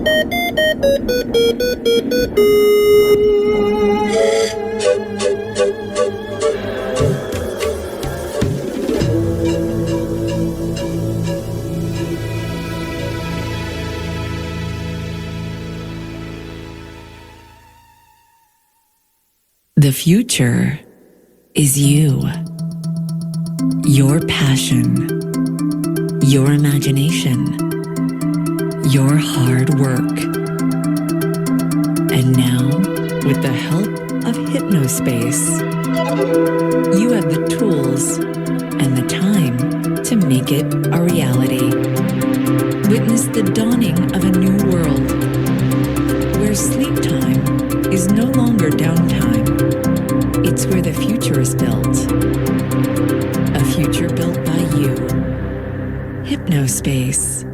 The future is you. Your passion, your imagination, your hard work. And now, with the help of Hypnospace, you have the tools and the time to make it a reality. Witness the dawning of a new world, where sleep time is no longer downtime. It's where the future is built. A future built by you. Hypnospace.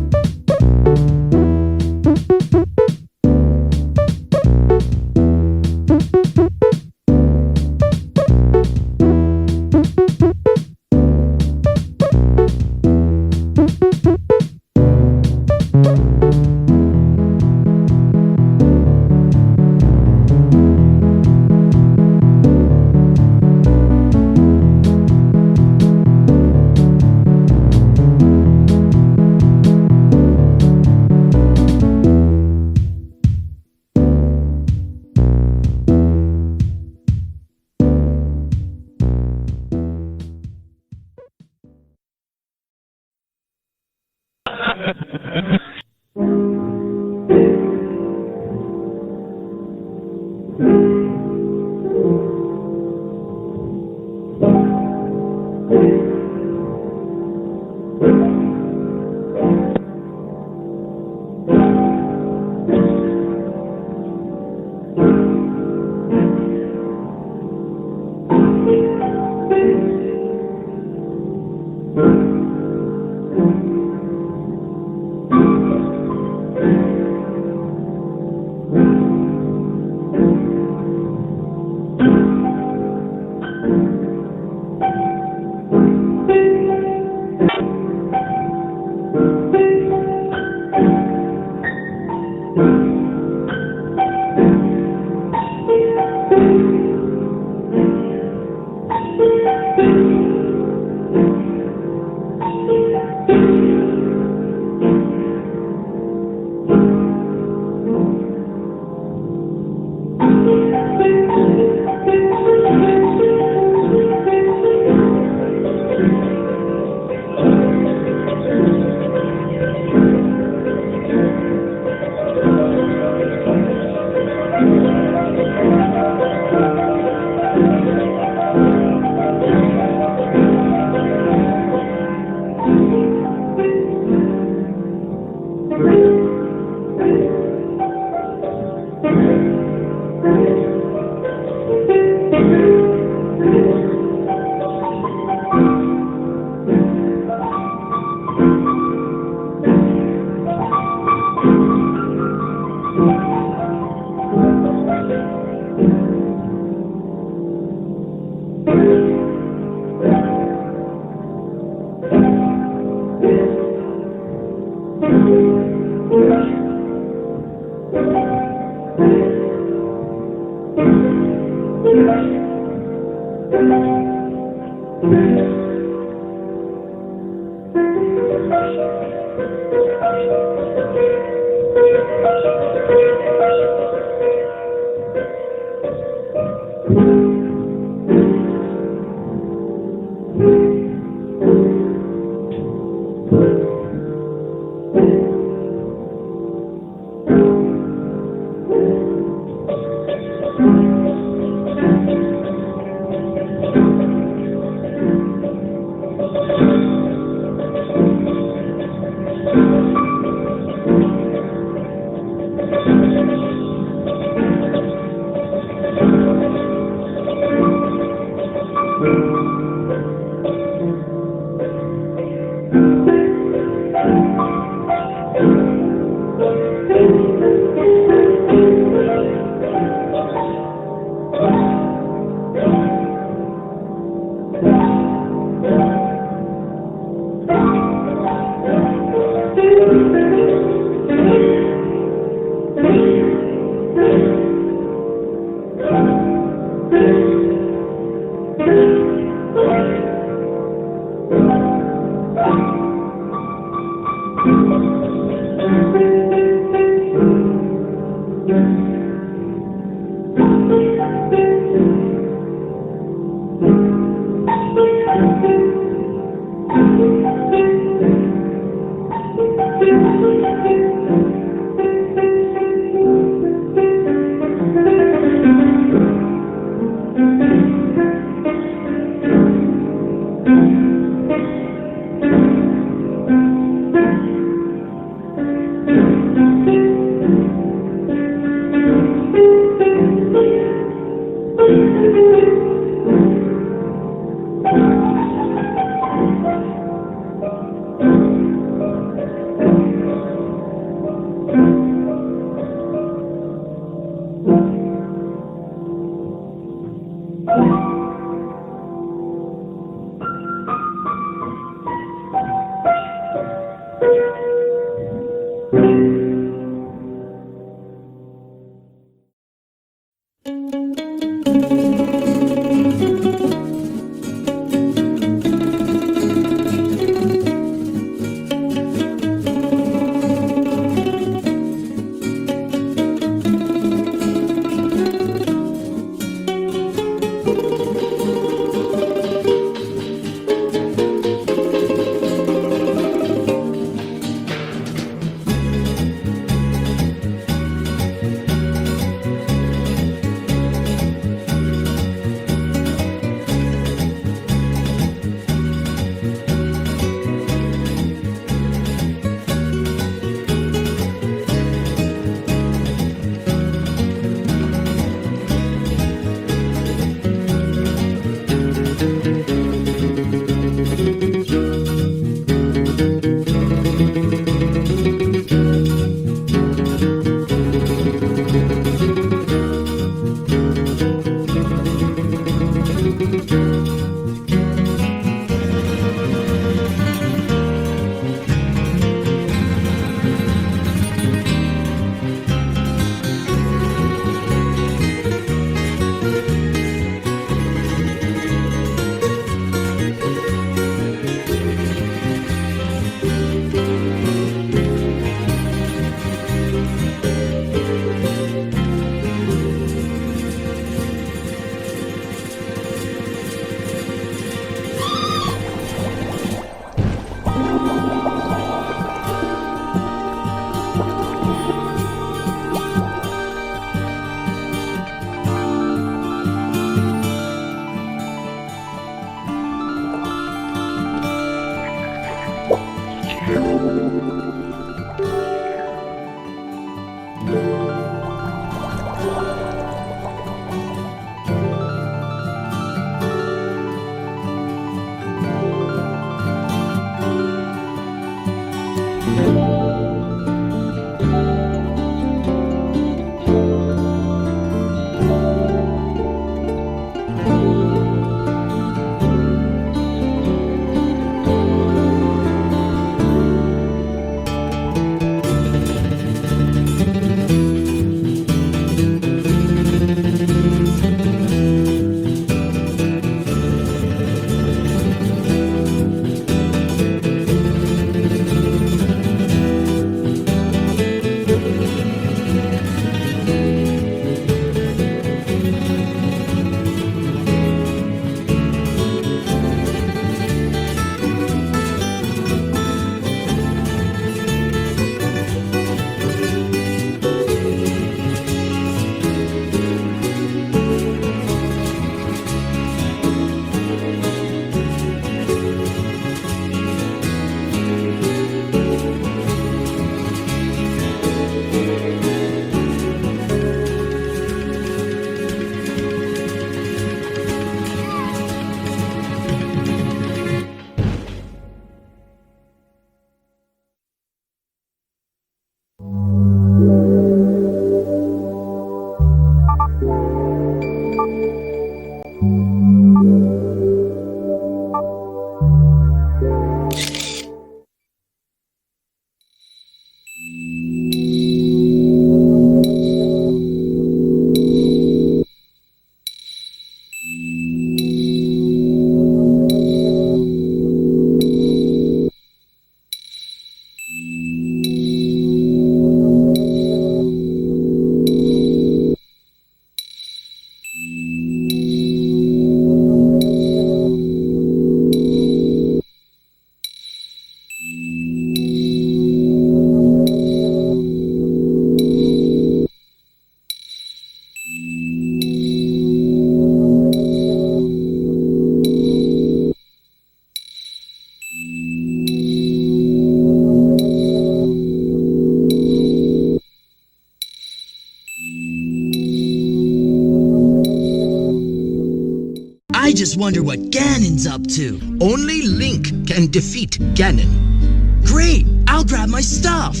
I just wonder what Ganon's up to. Only Link can defeat Ganon. Great! I'll grab my stuff!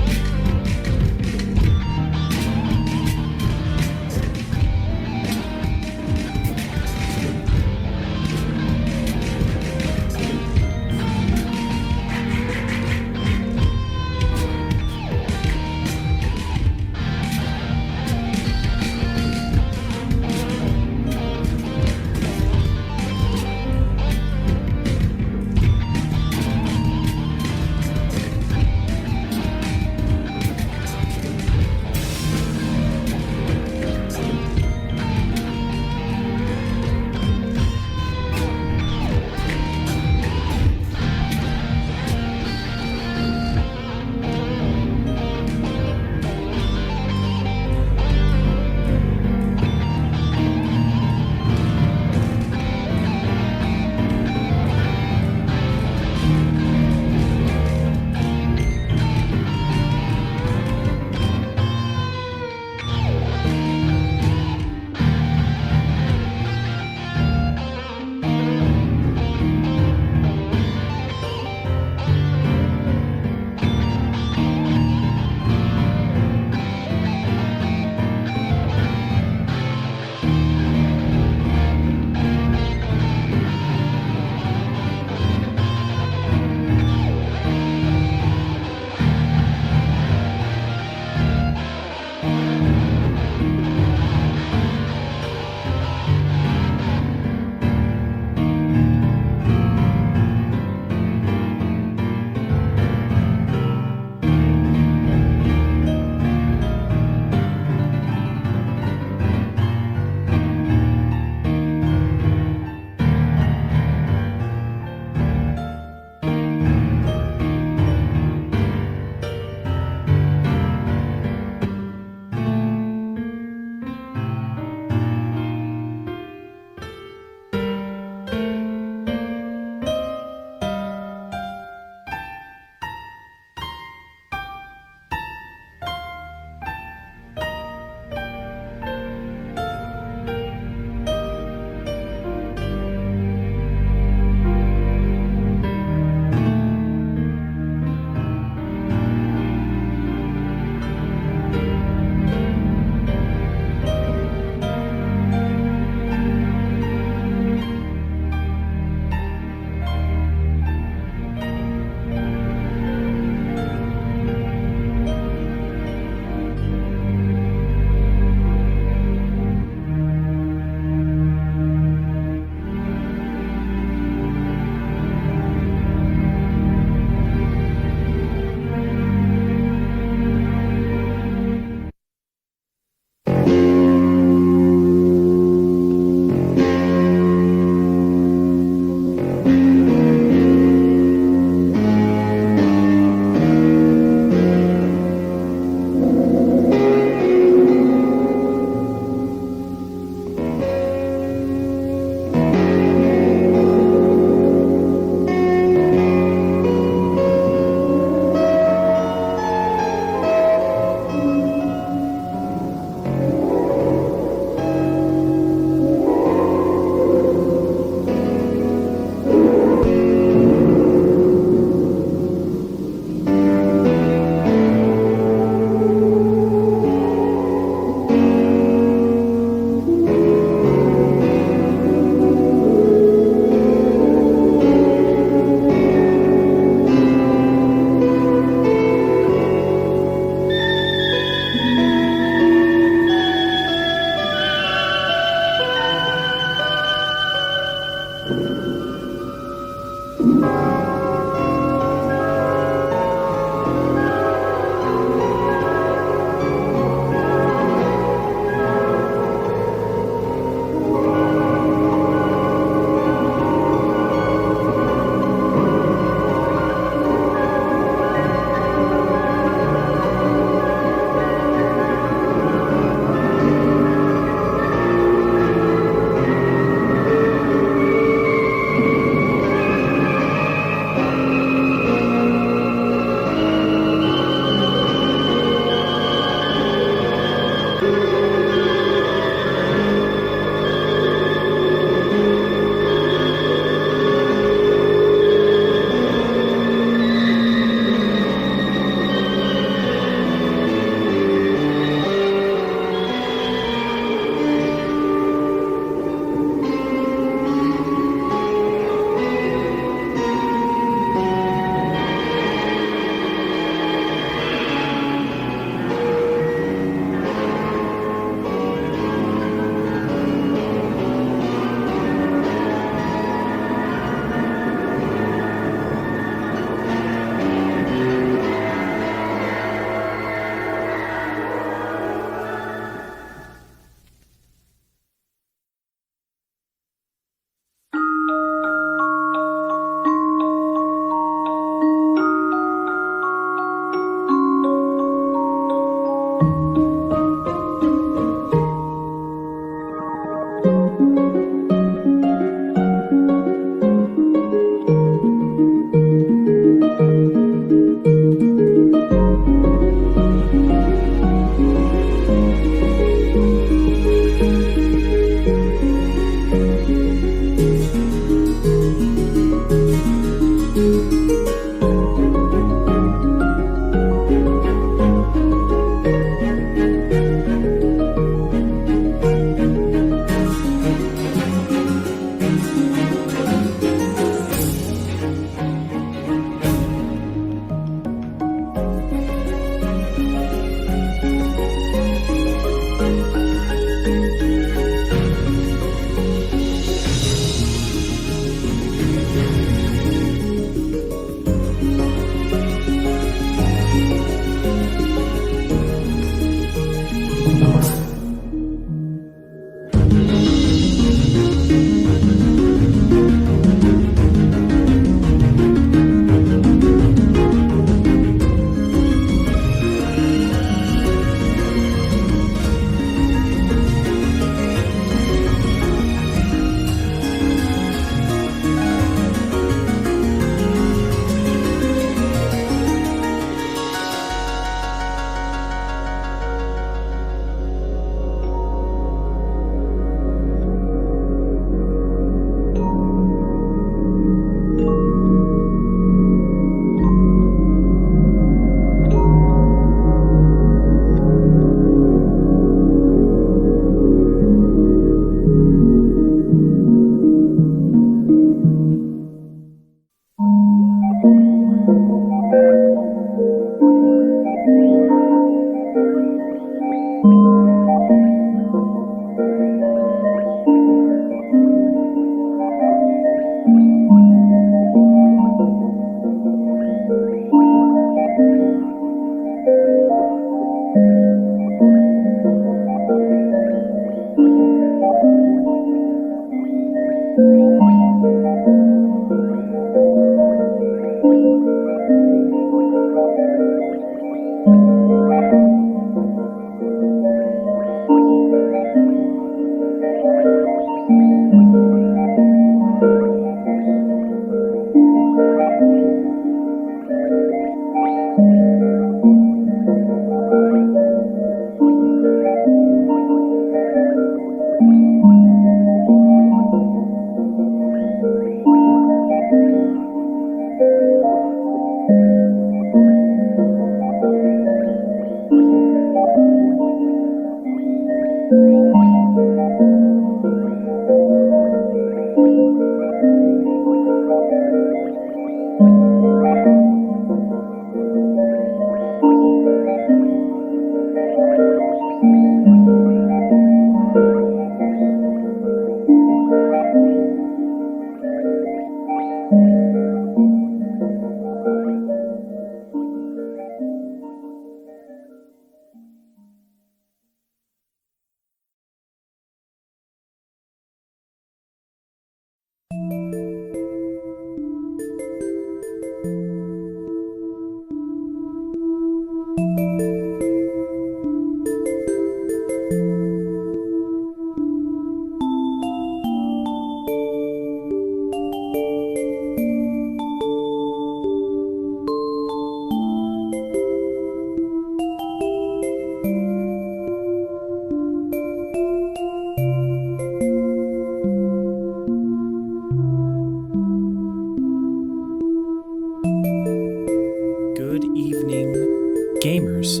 Gamers.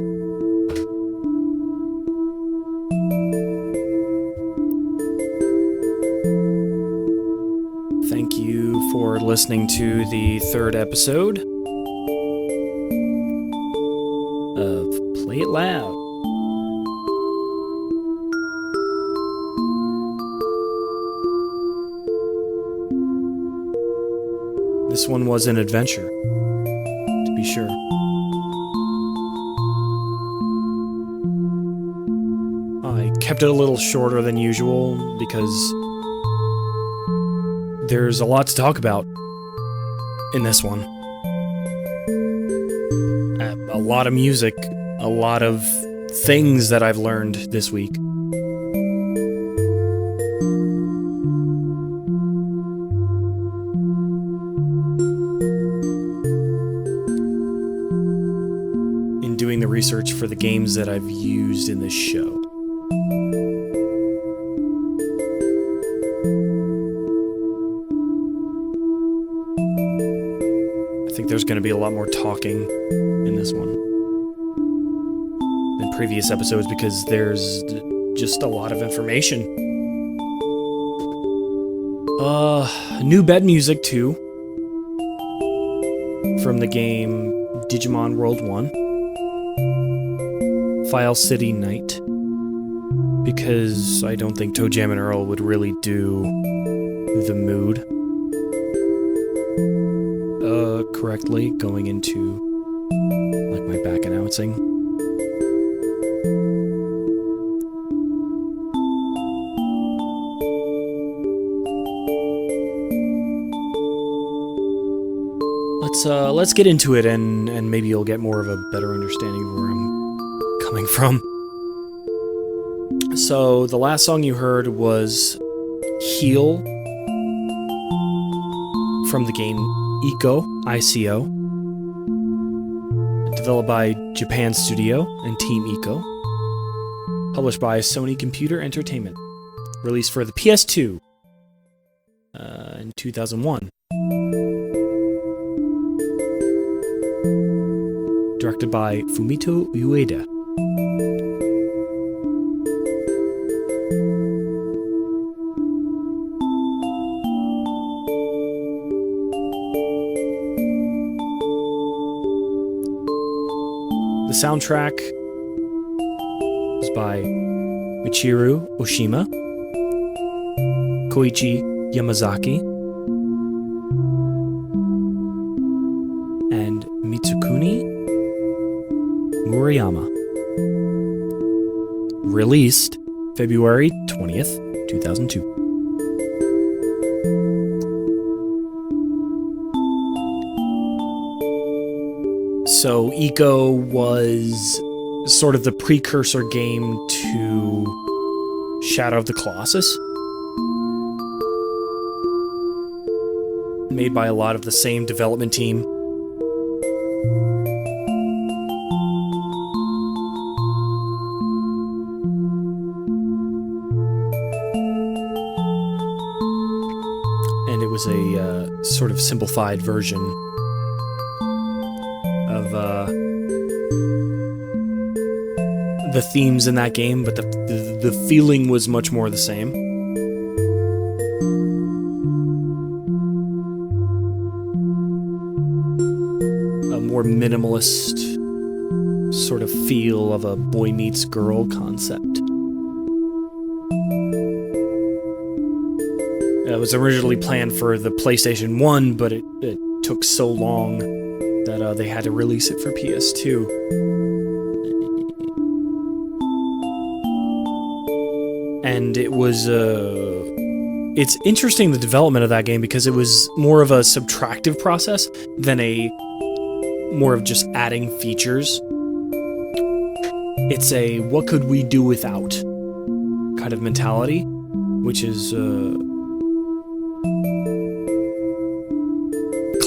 Thank you for listening to the third episode of Play It Loud. This one was an adventure, to be sure. I kept it a little shorter than usual because there's a lot to talk about in this one. A lot of music, a lot of things that I've learned this week. In doing the research for the games that I've used in this show. There's going to be a lot more talking in this one than previous episodes because there's just a lot of information. New bed music too from the game Digimon World 1. File City Night, because I don't think Toe Jam and Earl would really do the mood correctly going into like my back announcing. Let's get into it and maybe you'll get more of a better understanding of where I'm coming from. So the last song you heard was Heal from the game ICO, developed by Japan Studio and Team Ico, published by Sony Computer Entertainment, released for the PS2 in 2001, directed by Fumito Ueda. The soundtrack was by Michiru Oshima, Koichi Yamazaki, and Mitsukuni Murayama. Released February 20th, 2002. So Ico was sort of the precursor game to Shadow of the Colossus, made by a lot of the same development team. And it was a sort of simplified version of the themes in that game, but the the feeling was much more the same. A more minimalist sort of feel of a boy meets girl concept. It was originally planned for the PlayStation 1, but it took so long that they had to release it for PS2. And it was, it's interesting, the development of that game, because it was more of a subtractive process than more of just adding features. It's a what could we do without kind of mentality, which is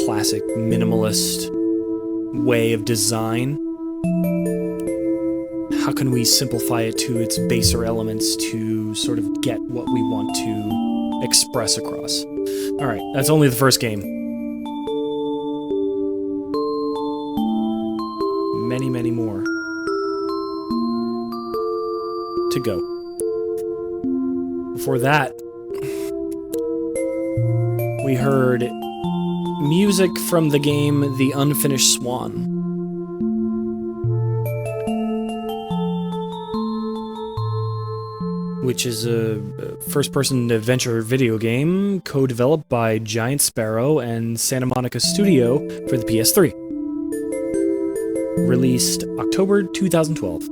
classic minimalist way of design. How can we simplify it to its baser elements to sort of get what we want to express across? Alright, that's only the first game. Many, many more to go. Before that, we heard music from the game The Unfinished Swan. Which is a first-person adventure video game co-developed by Giant Sparrow and Santa Monica Studio for the PS3. Released October 2012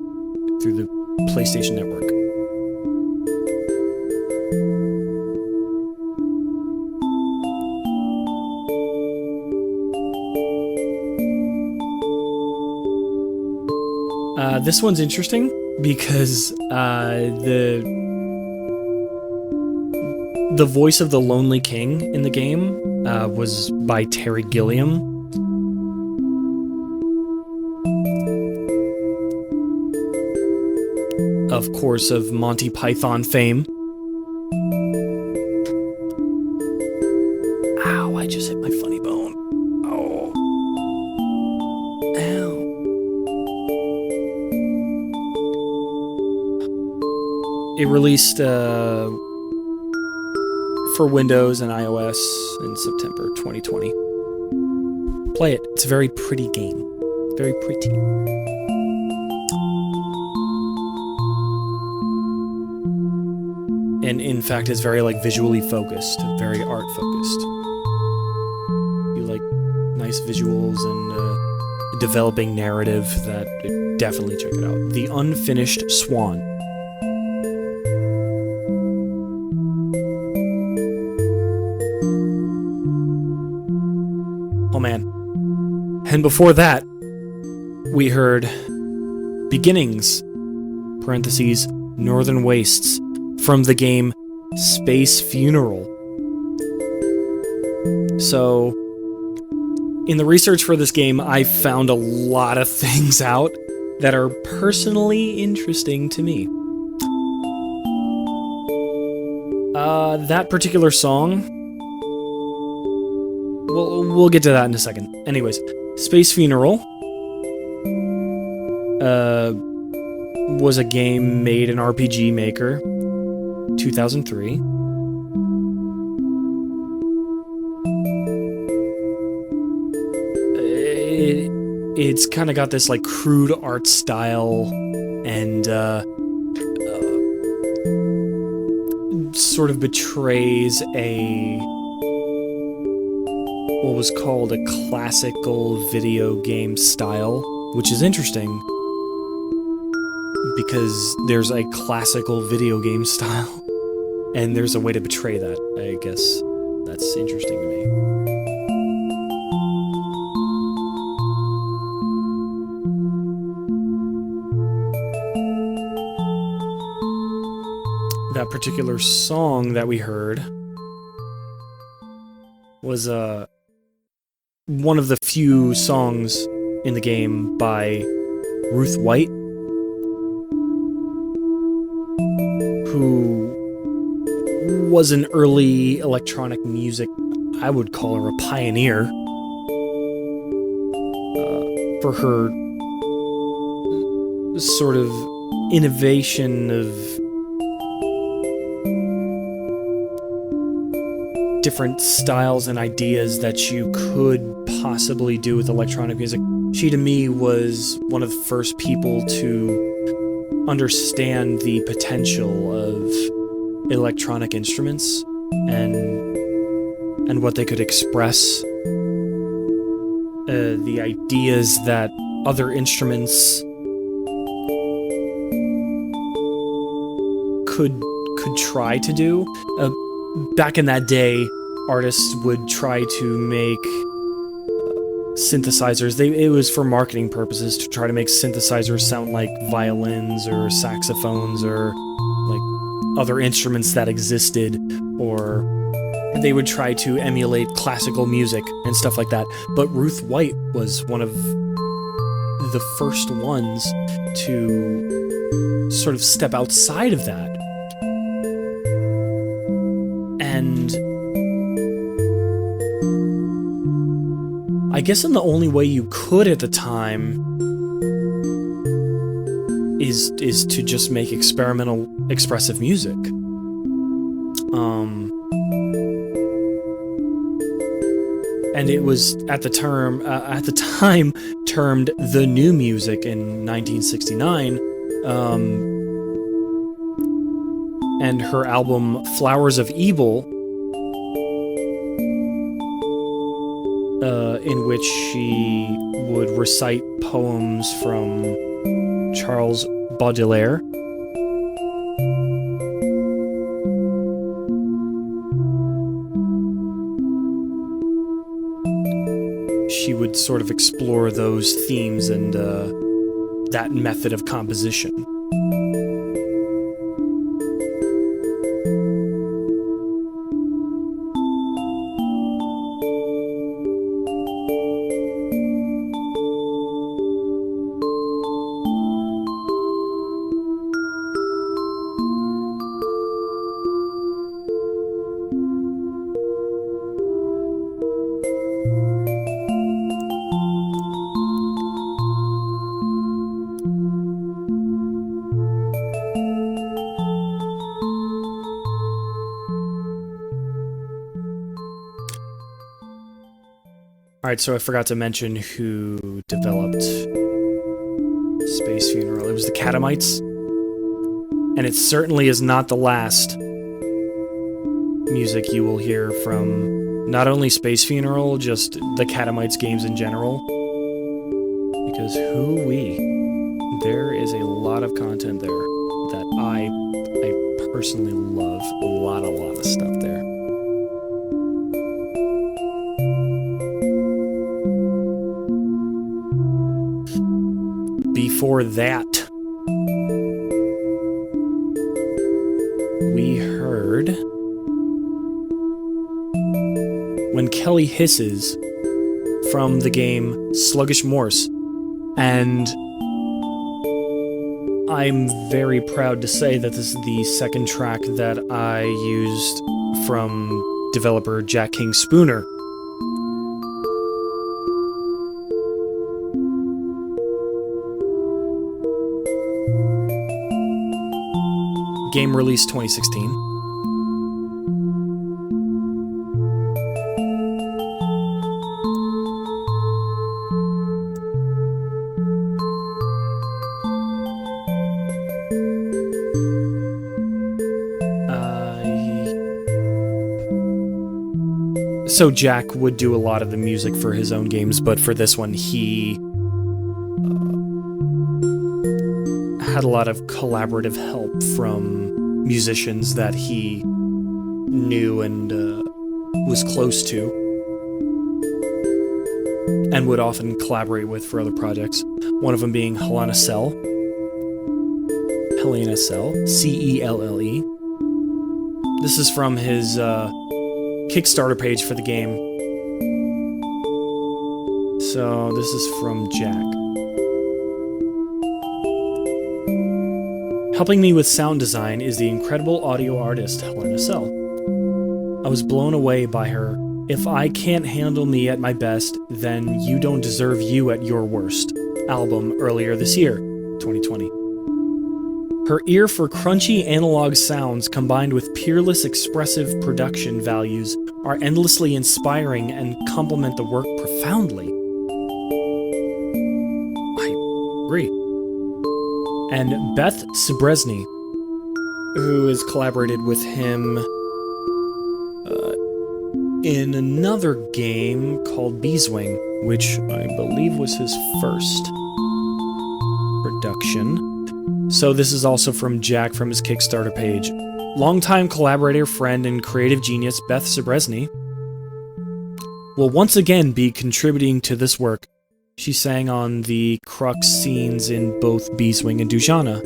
through the PlayStation Network. This one's interesting because the voice of the Lonely King in the game was by Terry Gilliam. Of course, of Monty Python fame. Ow, I just hit my funny bone. Oh. Ow. It released for Windows and iOS in September 2020. Play it. It's a very pretty game. Very pretty. And in fact, it's very visually focused, very art focused. You like nice visuals and developing narrative, definitely check it out. The Unfinished Swan. Oh man. And before that, we heard Beginnings, parentheses, Northern Wastes, from the game Space Funeral. So, in the research for this game, I found a lot of things out that are personally interesting to me. That particular song, we'll get to that in a second. Anyways, Space Funeral was a game made in RPG Maker, 2003. It's kind of got this crude art style and sort of betrays what was called a classical video game style, which is interesting because there's a classical video game style and there's a way to betray that. I guess that's interesting to me. That particular song that we heard was one of the few songs in the game by Ruth White, who was an early electronic music, I would call her a pioneer, for her sort of innovation of different styles and ideas that you could possibly do with electronic music. She, to me, was one of the first people to understand the potential of electronic instruments and what they could express, the ideas that other instruments could try to do. Back in that day, artists would try to make synthesizers. It was for marketing purposes, to try to make synthesizers sound like violins or saxophones or like other instruments that existed, or they would try to emulate classical music and stuff like that. But Ruth White was one of the first ones to sort of step outside of that. And I guess in the only way you could at the time is to just make experimental expressive music. And it was at the time termed the new music in 1969. And her album Flowers of Evil, in which she would recite poems from Charles Baudelaire. She would sort of explore those themes and that method of composition. Alright, so I forgot to mention who developed Space Funeral. It was the Catamites. And it certainly is not the last music you will hear from not only Space Funeral, just the Catamites games in general. Because there is a lot of content there that I personally love. A lot of stuff there. Before that, we heard When Kelley Hisses from the game Sluggish Morss, and I'm very proud to say that this is the second track that I used from developer Jack King Spooner. Game release 2016. So Jack would do a lot of the music for his own games, but for this one he had a lot of collaborative help from musicians that he knew and was close to, and would often collaborate with for other projects. One of them being Helena Celle, C-E-L-L-E. This is from his Kickstarter page for the game. So this is from Jack. Helping me with sound design is the incredible audio artist Helena Celle. I was blown away by her. If I can't handle me at my best, then you don't deserve you at your worst. Album earlier this year, 2020. Her ear for crunchy analog sounds combined with peerless expressive production values are endlessly inspiring and complement the work profoundly. I agree. And Beth Sebrezny, who has collaborated with him in another game called Beeswing, which I believe was his first production. So this is also from Jack from his Kickstarter page. Longtime collaborator, friend, and creative genius Beth Sebrezny will once again be contributing to this work. She sang on the crux scenes in both Beeswing and Dujana,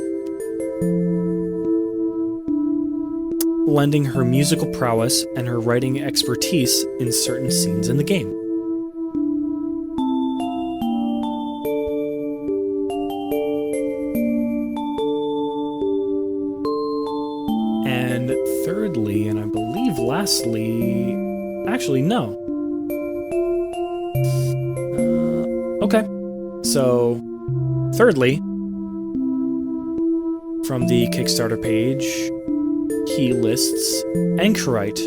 lending her musical prowess and her writing expertise in certain scenes in the game. And thirdly, and I believe lastly... Actually, no. Okay. So, thirdly, from the Kickstarter page, he lists Anchorite.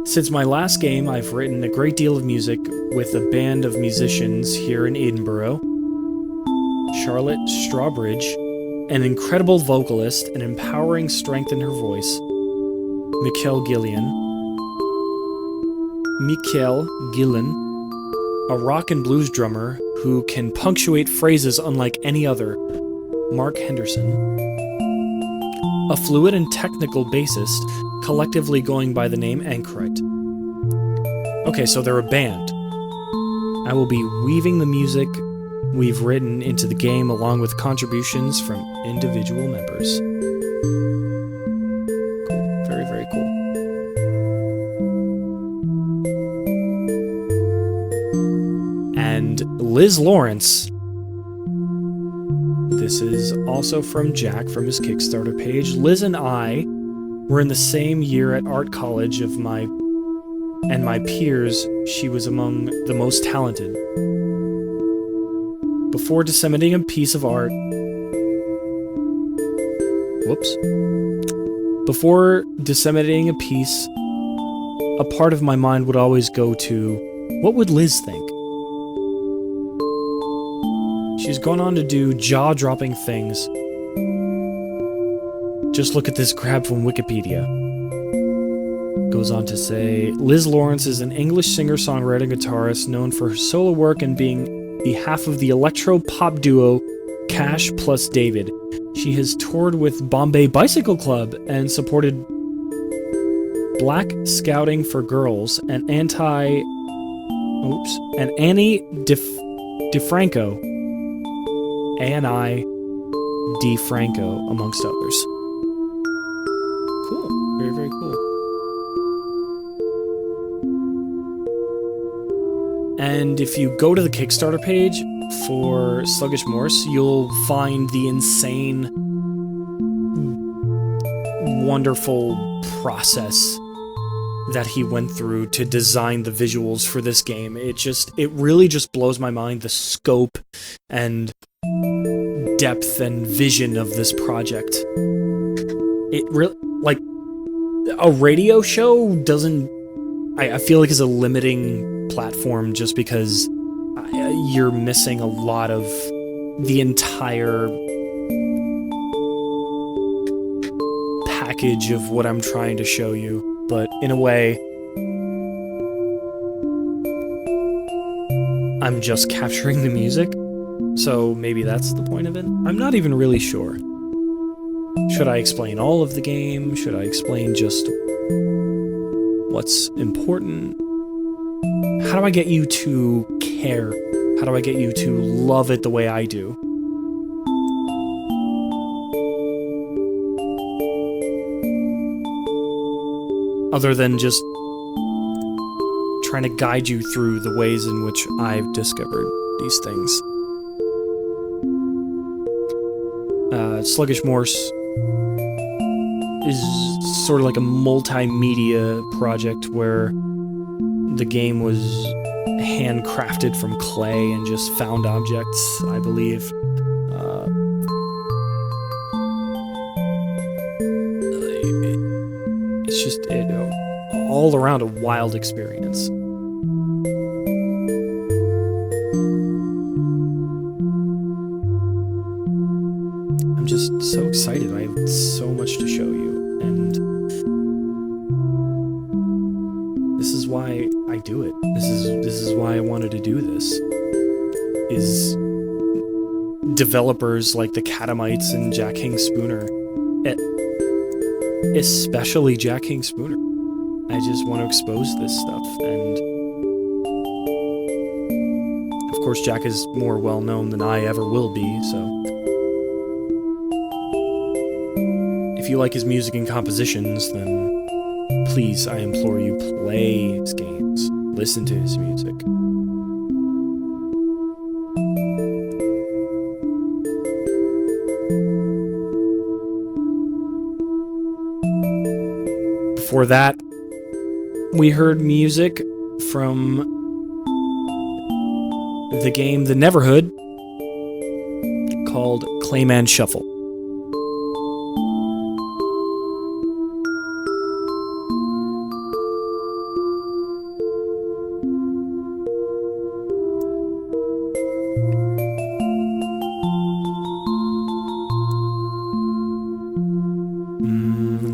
Since my last game, I've written a great deal of music with a band of musicians here in Edinburgh. Charlotte Strawbridge, an incredible vocalist and empowering strength in her voice. Michael Gillen, a rock and blues drummer who can punctuate phrases unlike any other. Mark Henderson, a fluid and technical bassist, collectively going by the name Anchorite. Okay, so they're a band. I will be weaving the music we've written into the game along with contributions from individual members. Cool. Very, very cool. And Liz Lawrence. This is also from Jack from his Kickstarter page. Liz and I were in the same year at art college of my peers. She was among the most talented. Before disseminating a piece of art... Before disseminating a piece, a part of my mind would always go to, what would Liz think? She's gone on to do jaw-dropping things. Just look at this grab from Wikipedia. Goes on to say, Liz Lawrence is an English singer-songwriter and guitarist known for her solo work and being the half of the electro-pop duo Cash plus David. She has toured with Bombay Bicycle Club and supported Black Scouting for Girls and Annie DeFranco. Annie DeFranco, amongst others. Cool. Very, very cool. And if you go to the Kickstarter page for Sluggish Morss, you'll find the insane, wonderful process that he went through to design the visuals for this game. It really just blows my mind, the scope and depth and vision of this project. It really, like, a radio show doesn't, I feel like, is a limiting platform just because you're missing a lot of the entire package of what I'm trying to show you. But in a way, I'm just capturing the music, so maybe that's the point of it? I'm not even really sure. Should I explain all of the game? Should I explain just what's important? How do I get you to care? How do I get you to love it the way I do? Other than just trying to guide you through the ways in which I've discovered these things. Sluggish Morss is sort of like a multimedia project where the game was handcrafted from clay and just found objects, I believe. It's just, all around a wild experience. I'm just so excited. I have so much to show you, and this is why I do it. This is why I wanted to do this. Is developers like the Catamites and Jack King Spooner, especially Jack King Spooner. I just want to expose this stuff, and of course Jack is more well known than I ever will be, so if you like his music and compositions, then please, I implore you, play his games, listen to his music. Before that, we heard music from the game The Neverhood called Clayman Shuffle.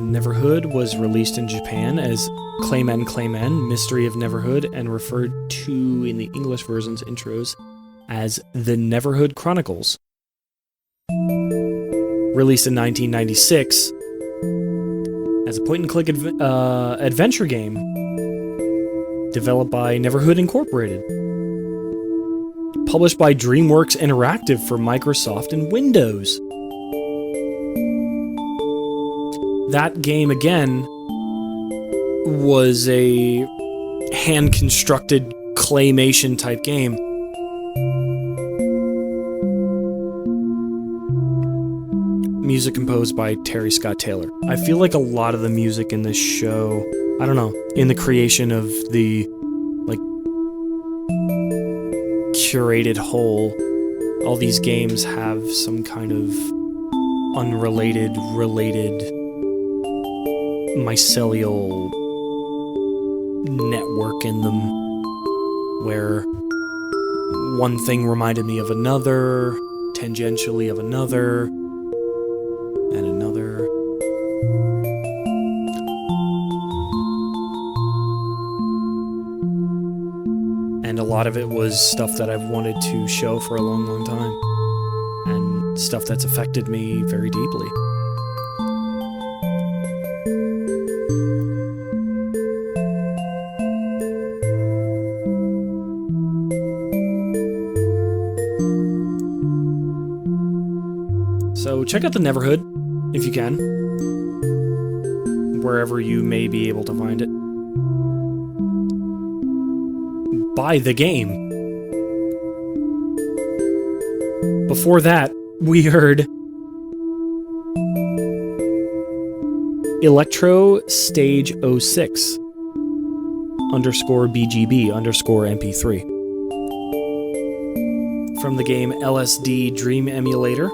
Neverhood was released in Japan as Clayman Clayman, Mystery of Neverhood, and referred to in the English version's intros as The Neverhood Chronicles. Released in 1996 as a point-and-click adventure game developed by Neverhood Incorporated. Published by DreamWorks Interactive for Microsoft and Windows. That game, again, was a hand-constructed claymation-type game. Music composed by Terry Scott Taylor. I feel like a lot of the music in this show, I don't know, in the creation of the, like, curated whole, all these games have some kind of unrelated, related mycelial network in them, where one thing reminded me of another, tangentially of another, and another. And a lot of it was stuff that I've wanted to show for a long, long time, and stuff that's affected me very deeply. So check out the Neverhood, if you can, wherever you may be able to find it. Buy the game. Before that, we heard Electro Stage 06 _BGB _MP3 from the game LSD Dream Emulator.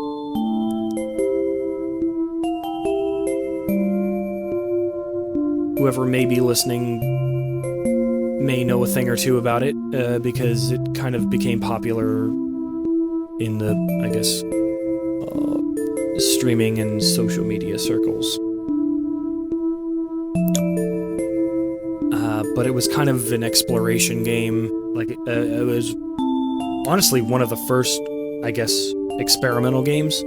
Whoever may be listening may know a thing or two about it, because it kind of became popular in the, I guess, streaming and social media circles. But it was kind of an exploration game. Like, it was honestly one of the first, I guess, experimental games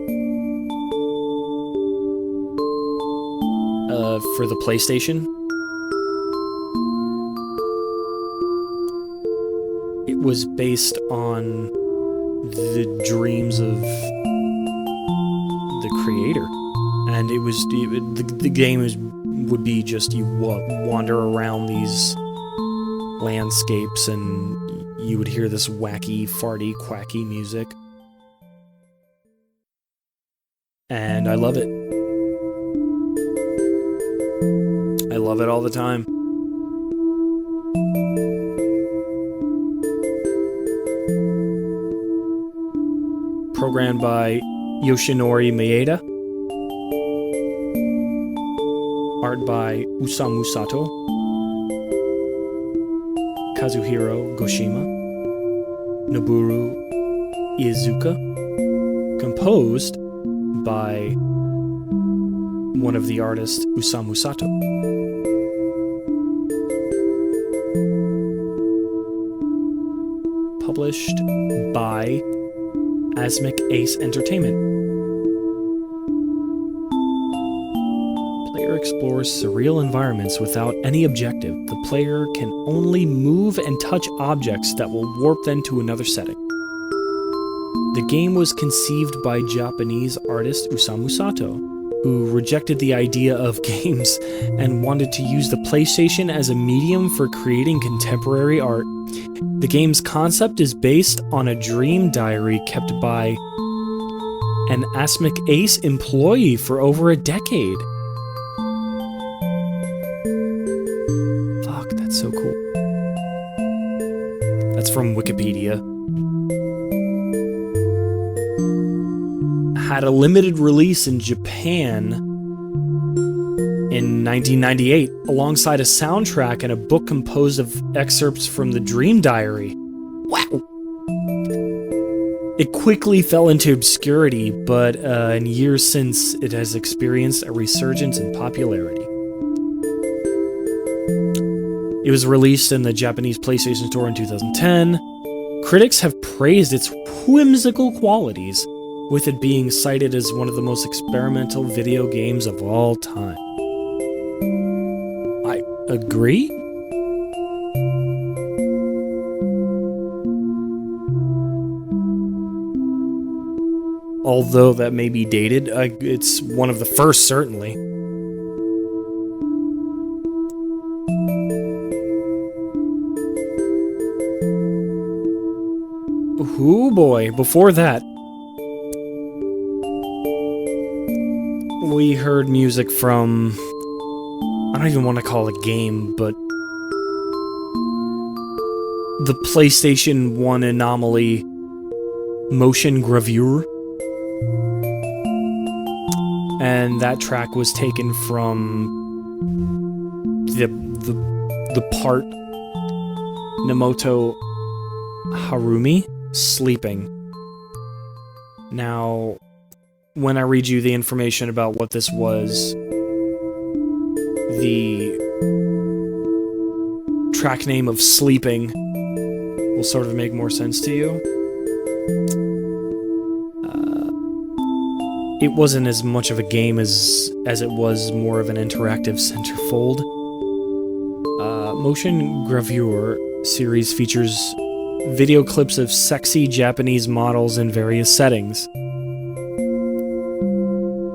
for the PlayStation. It was based on the dreams of the creator, and it was the game would be just you wander around these landscapes, and you would hear this wacky, farty, quacky music, and I love it. I love it all the time. Programmed by Yoshinori Maeda. Art by Osamu Sato. Kazuhiro Goshima, Noboru Iizuka, composed by one of the artists, Osamu Sato. Published by Asmic Ace Entertainment. Player explores surreal environments without any objective. The player can only move and touch objects that will warp them to another setting. The game was conceived by Japanese artist Osamu Sato, who rejected the idea of games and wanted to use the PlayStation as a medium for creating contemporary art. The game's concept is based on a dream diary kept by an Asmic Ace employee for over a decade. Fuck, that's so cool. That's from Wikipedia. Had a limited release in Japan in 1998, alongside a soundtrack and a book composed of excerpts from the Dream Diary. Wow! It quickly fell into obscurity, but in years since, it has experienced a resurgence in popularity. It was released in the Japanese PlayStation Store in 2010. Critics have praised its whimsical qualities, with it being cited as one of the most experimental video games of all time. I agree? Although that may be dated, it's one of the first, certainly. Ooh boy, before that, we heard music from, I don't even want to call it a game, but the PlayStation 1 anomaly motion gravure. And that track was taken from the part Namoto Harumi, Sleeping. Now, when I read you the information about what this was, the track name of Sleeping will sort of make more sense to you. It wasn't as much of a game as it was more of an interactive centerfold. Motion Gravure series features video clips of sexy Japanese models in various settings.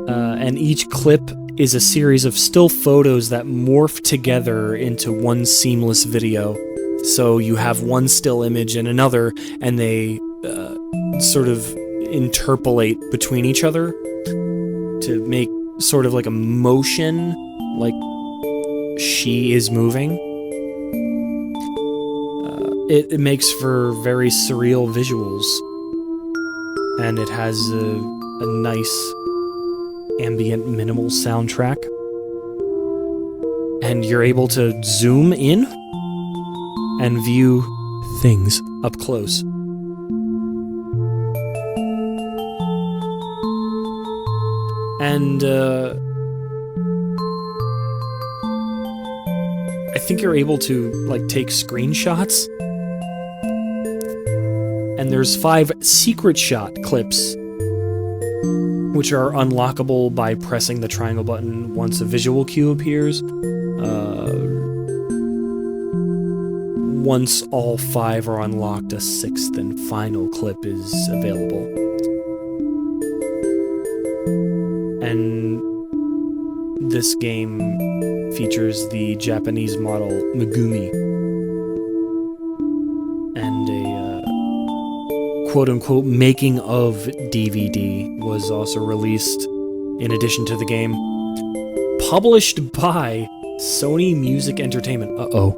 And each clip is a series of still photos that morph together into one seamless video. So you have one still image and another, and they sort of interpolate between each other to make sort of like a motion, like she is moving. It makes for very surreal visuals, and it has a nice ambient minimal soundtrack, and you're able to zoom in and view things up close. And I think you're able to like take screenshots. And there's 5 secret shot clips, which are unlockable by pressing the triangle button once a visual cue appears. Once all 5 are unlocked, a 6th and final clip is available. And this game features the Japanese model Megumi, and a quote-unquote making of DVD was also released in addition to the game, published by Sony Music Entertainment. Uh-oh.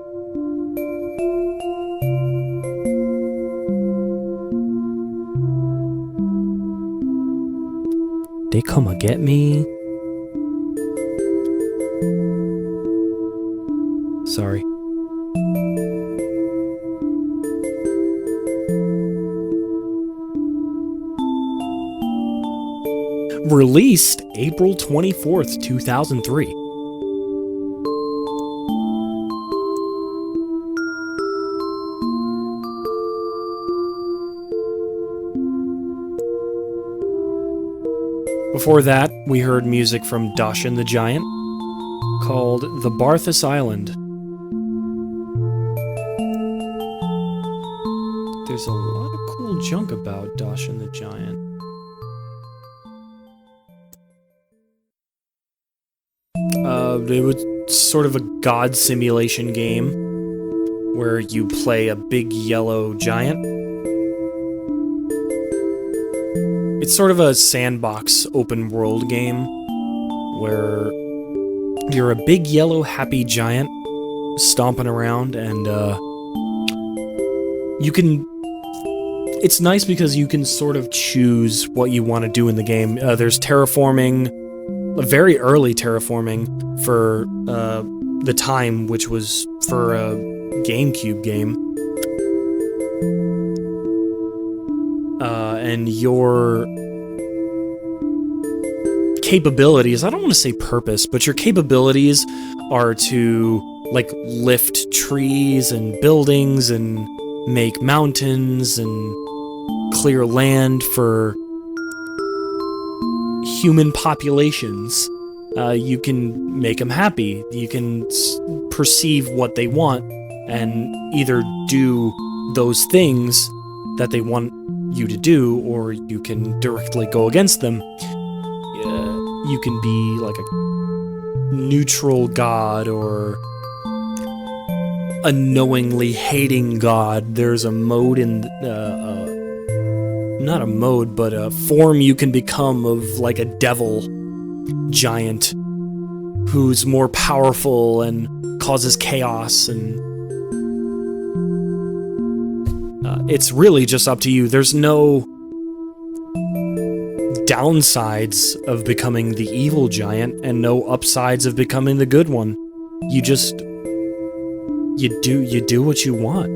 They come and get me. Sorry. released April 24th, 2003. Before that, we heard music from Doshin the Giant, called The Barthes Island. There's a lot of cool junk about Doshin the Giant. It was sort of a god simulation game where you play a big yellow giant. It's sort of a sandbox open world game where you're a big yellow happy giant stomping around, and you can... It's nice because you can sort of choose what you want to do in the game. There's terraforming, a very early terraforming for the time, which was for a GameCube game. And your capabilities, I don't want to say purpose, but your capabilities are to, like, lift trees and buildings and make mountains and clear land for human populations. You can make them happy. You can perceive what they want and either do those things that they want you to do, or you can directly go against them. You can be like a neutral god or a knowingly hating god. There's a mode in not a mode, but a form you can become of like a devil giant who's more powerful and causes chaos, and it's really just up to you. There's no downsides of becoming the evil giant and no upsides of becoming the good one. You just you do what you want.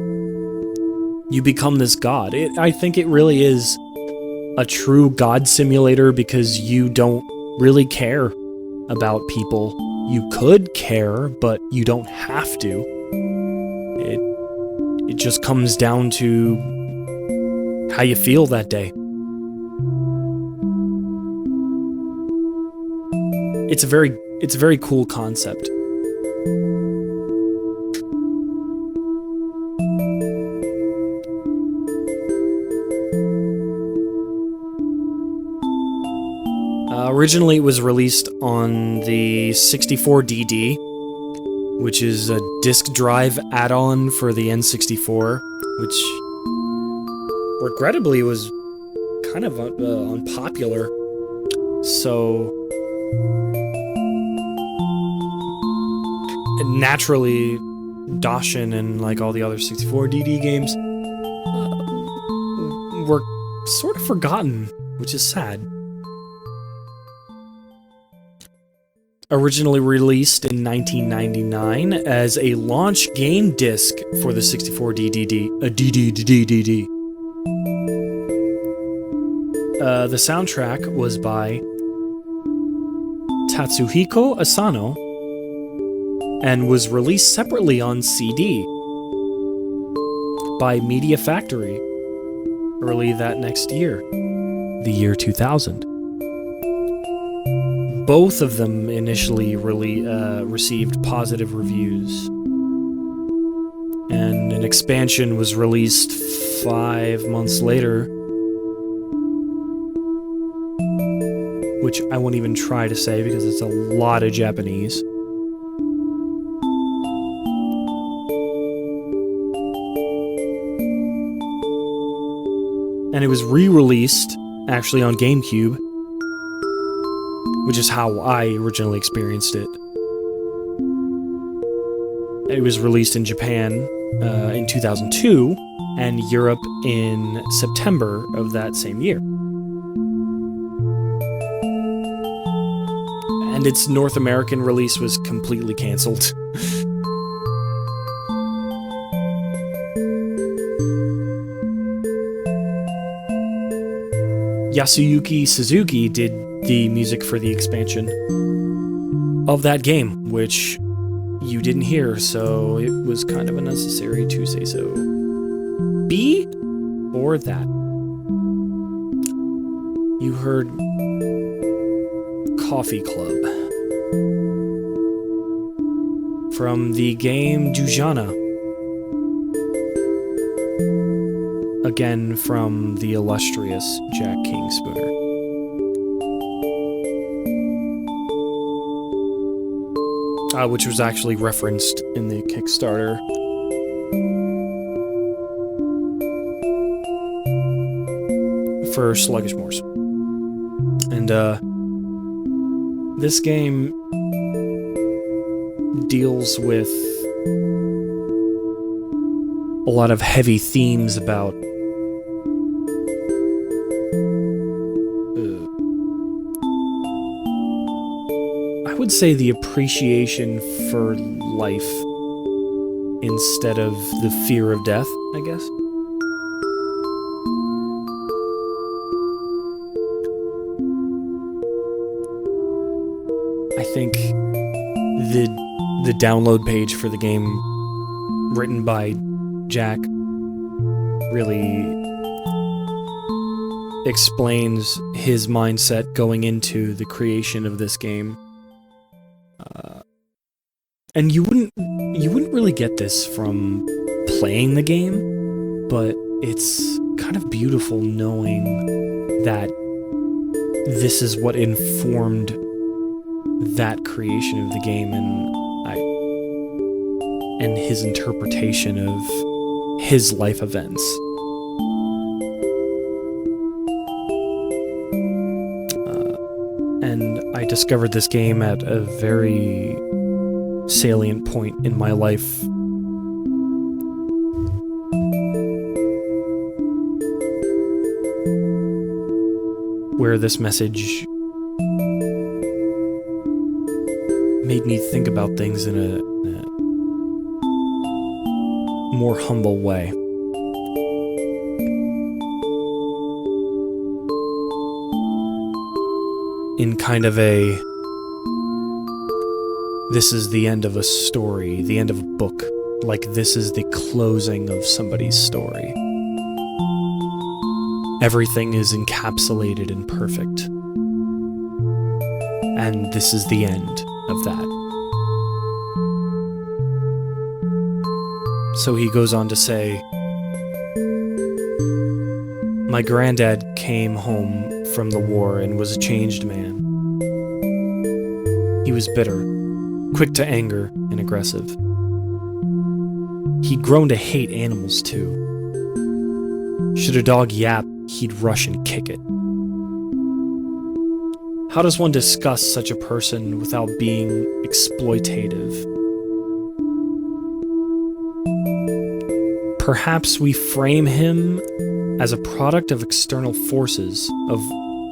You become this god. I think it really is a true god simulator because you don't really care about people. You could care, but you don't have to. It just comes down to how you feel that day. It's a very cool concept. Originally, it was released on the 64DD, which is a disk drive add-on for the N64, which regrettably was kind of unpopular. So naturally, Doshin and like all the other 64DD games were sort of forgotten, which is sad. Originally released in 1999 as a launch game disc for the 64DD. The soundtrack was by Tatsuhiko Asano and was released separately on CD by Media Factory early that next year, the year 2000. Both of them initially received positive reviews, and an expansion was released 5 months later, which I won't even try to say because it's a lot of Japanese. And it was re-released, actually, on GameCube, which is how I originally experienced it. It was released in Japan in 2002, and Europe in September of that same year. And its North American release was completely cancelled. Yasuyuki Suzuki did the music for the expansion of that game, which you didn't hear, so it was kind of unnecessary to say so. B or that. You heard Coffee Club from the game Dujana. Again from the illustrious Jack King Spooner. Which was actually referenced in the Kickstarter. For Sluggish Morss. And this game deals with a lot of heavy themes about I would say the appreciation for life instead of the fear of death, I guess. I think the download page for the game written by Jack really explains his mindset going into the creation of this game. And you wouldn't really get this from playing the game, but it's kind of beautiful knowing that this is what informed that creation of the game and his interpretation of his life events. And I discovered this game at a very salient point in my life. Where this message made me think about things in a more humble way. In kind of a, this is the end of a story, the end of a book, like this is the closing of somebody's story. Everything is encapsulated and perfect. And this is the end of that. So he goes on to say, my granddad came home from the war and was a changed man. He was bitter, quick to anger, and aggressive. He'd grown to hate animals too. Should a dog yap, he'd rush and kick it. How does one discuss such a person without being exploitative? Perhaps we frame him as a product of external forces, of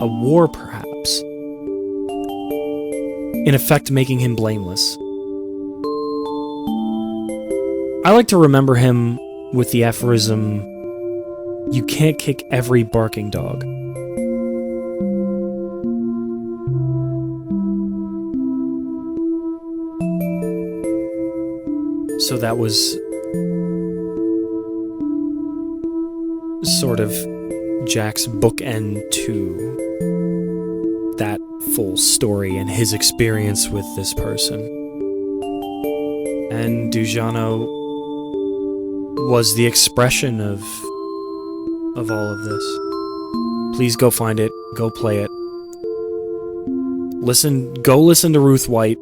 a war perhaps, in effect making him blameless. I like to remember him with the aphorism, you can't kick every barking dog. So that was sort of Jack's bookend to that full story and his experience with this person. And Dujana was the expression of all of this. Please go find it, go play it. Go listen to Ruth White.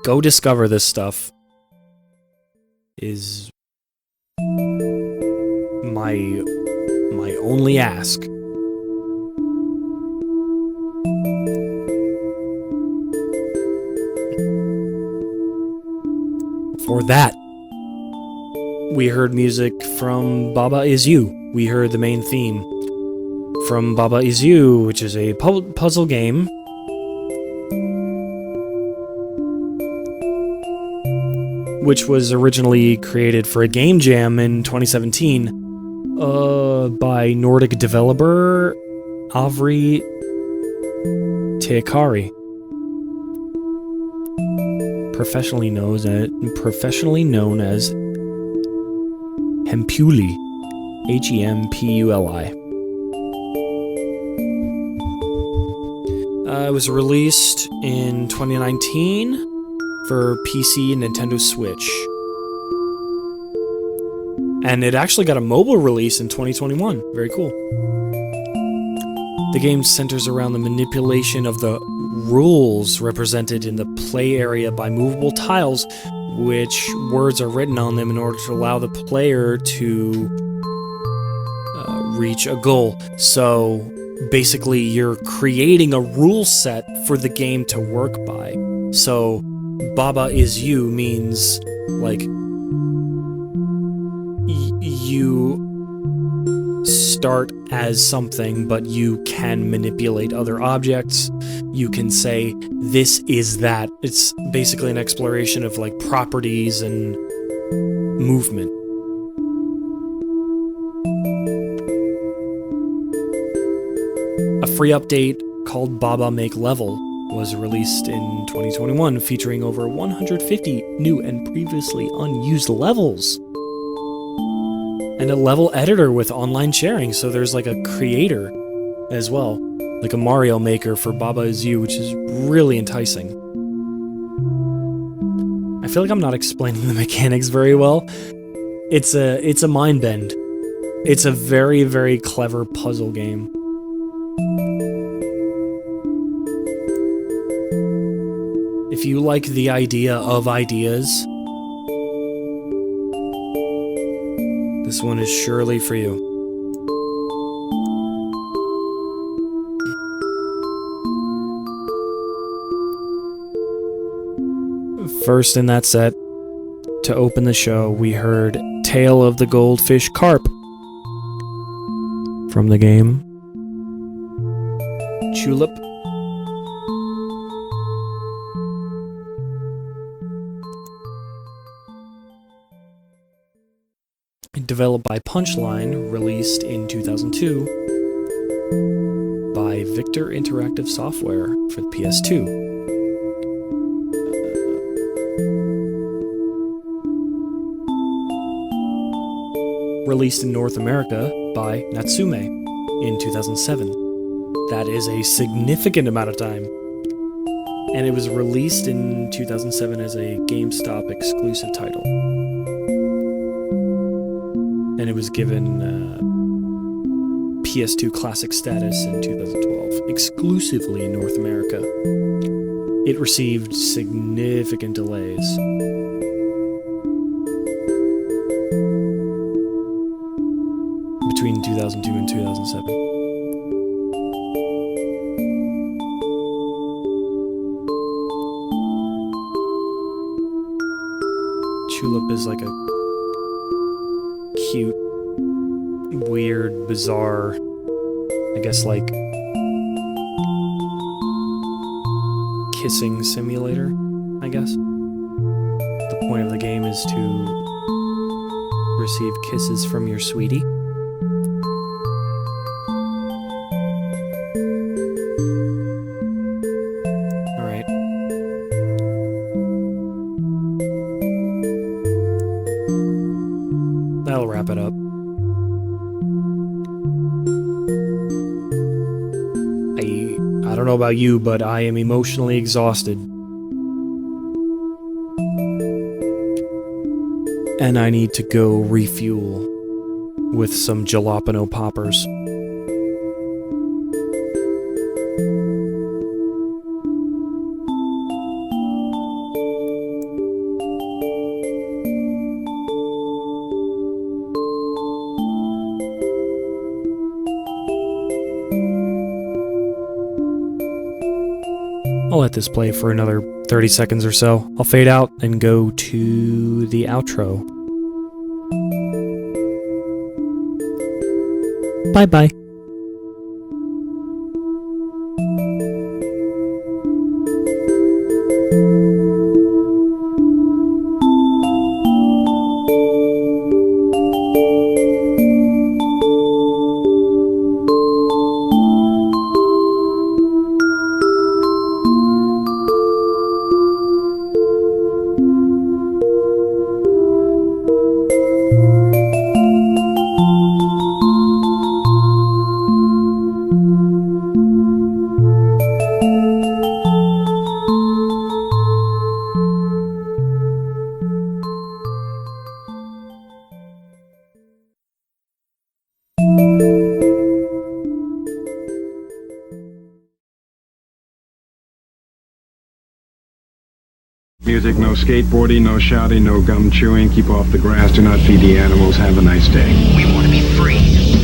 Go discover this stuff is my only ask. For that, we heard music from Baba Is You. We heard the main theme from Baba Is You, which is a puzzle game which was originally created for a game jam in 2017 by Nordic developer Averi Teikari, professionally known as Hempuli, Hempuli. It was released in 2019 for PC and Nintendo Switch. And it actually got a mobile release in 2021. Very cool. The game centers around the manipulation of the rules represented in the play area by movable tiles, which words are written on them in order to allow the player to reach a goal. So basically, you're creating a rule set for the game to work by. So, Baba is you means, like, you start as something, but you can manipulate other objects. You can say, this is that. It's basically an exploration of, like, properties and movement. A free update called Baba Make Level was released in 2021, featuring over 150 new and previously unused levels. And a level editor with online sharing, so there's like a creator as well, like a Mario Maker for Baba Is You, which is really enticing. I feel like I'm not explaining the mechanics very well. It's a mind bend. It's a very, very clever puzzle game. If you like the idea of ideas, this one is surely for you. First in that set, to open the show, we heard Tale of the Goldfish Carp from the game Chulip. Developed by Punchline, released in 2002 by Victor Interactive Software for the PS2. Released in North America by Natsume in 2007. That is a significant amount of time. And it was released in 2007 as a GameStop exclusive title. And it was given PS2 Classic status in 2012, exclusively in North America. It received significant delays. Between 2002 and 2007. Chulip is like a cute, weird, bizarre, I guess, like, kissing simulator, I guess. The point of the game is to receive kisses from your sweetie. Alright. That'll wrap it up. I don't know about you, but I am emotionally exhausted. And I need to go refuel with some jalapeno poppers. I'll let this play for another 30 seconds or so. I'll fade out and go to the outro. Bye-bye. Music, no skateboarding, no shouting, no gum chewing. Keep off the grass. Do not feed the animals. Have a nice day. We want to be free.